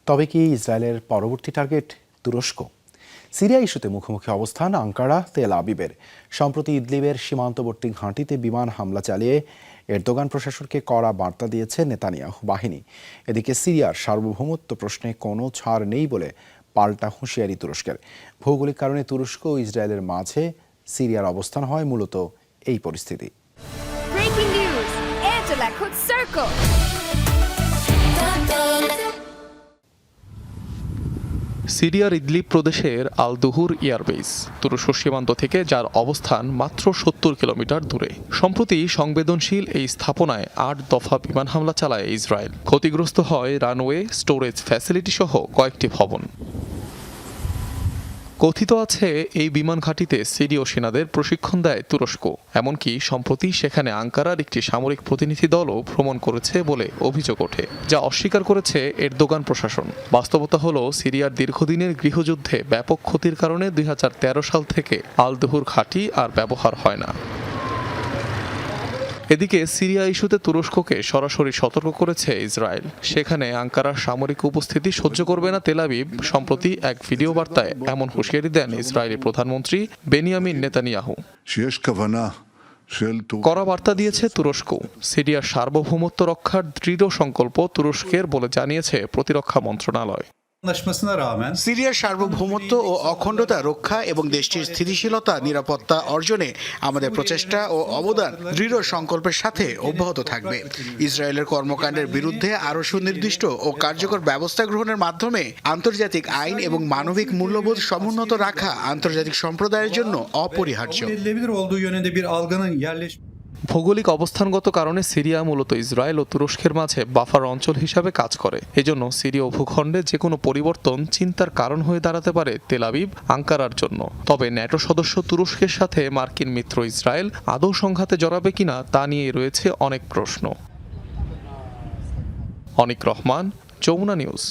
তবে কি ইসরায়েলের পরবর্তী টার্গেট তুরস্ক? সিরিয়া ইস্যুতে মুখোমুখি অবস্থান আঙ্কারা তেল আবিবের। সম্প্রতি ইদলিবের সীমান্তবর্তী ঘাঁটিতে বিমান হামলা চালিয়ে এরদোগান প্রশাসনকে কড়া বার্তা দিয়েছে নেতানিয়াহু বাহিনী। এদিকে সিরিয়ার সার্বভৌমত্ব প্রশ্নে কোনো ছাড় নেই বলে পাল্টা হুঁশিয়ারি তুরস্কের। ভৌগোলিক কারণে তুরস্ক ও ইসরায়েলের মাঝে সিরিয়ার অবস্থান হয় মূলত এই পরিস্থিতি। Breaking news, Angela Cook Circle. সিরিয়ার ইদলিব প্রদেশের আল দুহুর এয়ারবেস তুরস্ক সীমান্ত থেকে যার অবস্থান মাত্র ৭০ কিলোমিটার দূরে। সম্প্রতি সংবেদনশীল এই স্থাপনায় ৮ দফা বিমান হামলা চালায় ইসরায়েল। ক্ষতিগ্রস্ত হয় রানওয়ে, স্টোরেজ ফ্যাসিলিটি সহ কয়েকটি ভবন। কথিত আছে এই বিমান ঘাঁটিতে সিরীয় সেনাদের প্রশিক্ষণ দেয় তুরস্ক। এমনকি সম্প্রতি সেখানে আঙ্কারার একটি সামরিক প্রতিনিধি দলও ভ্রমণ করেছে বলে অভিযোগ ওঠে, যা অস্বীকার করেছে এরদোগান প্রশাসন। বাস্তবতা হলো সিরিয়ার দীর্ঘদিনের গৃহযুদ্ধে ব্যাপক ক্ষতির কারণে ২০১৩ সাল থেকে আল দুহুর ঘাঁটি আর ব্যবহার হয় না। এদিকে সিরিয়া ইস্যুতে তুরস্ককে সরাসরি সতর্ক করেছে ইসরায়েল। সেখানে আঙ্কারার সামরিক উপস্থিতি সহ্য করবে না তেল আবিব। সম্প্রতি এক ভিডিও বার্তায় এমন হুঁশিয়ারি দেন ইসরায়েলি প্রধানমন্ত্রী বেনিয়ামিন নেতানিয়াহু। কড়া বার্তা দিয়েছে তুরস্ক। সিরিয়ার সার্বভৌমত্ব রক্ষার দৃঢ় সংকল্প তুরস্কের বলে জানিয়েছে প্রতিরক্ষা মন্ত্রণালয়। সিরিয়ার সার্বভৌমত্ব ও অখণ্ডতা রক্ষা এবং দেশটির স্থিতিশীলতা নিরাপত্তা অর্জনে আমাদের প্রচেষ্টা ও অবদান দৃঢ় সংকল্পের সাথে অব্যাহত থাকবে। ইসরায়েলের কর্মকাণ্ডের বিরুদ্ধে আরও সুনির্দিষ্ট ও কার্যকর ব্যবস্থা গ্রহণের মাধ্যমে আন্তর্জাতিক আইন এবং মানবিক মূল্যবোধ সমুন্নত রাখা আন্তর্জাতিক সম্প্রদায়ের জন্য অপরিহার্য। ভৌগোলিক অবস্থানগত কারণে সিরিয়া মূলত ইসরায়েল ও তুরস্কের মাঝে বাফার অঞ্চল হিসাবে কাজ করে। এজন্য সিরীয় ভূখণ্ডে যে কোনো পরিবর্তন চিন্তার কারণ হয়ে দাঁড়াতে পারে তেল আবিব, আঙ্কারার জন্য। তবে ন্যাটো সদস্য তুরস্কের সাথে মার্কিন মিত্র ইসরায়েল আদৌ সংঘাতে জড়াবে কিনা তা নিয়ে রয়েছে অনেক প্রশ্ন। অনিক রহমান, যমুনা নিউজ।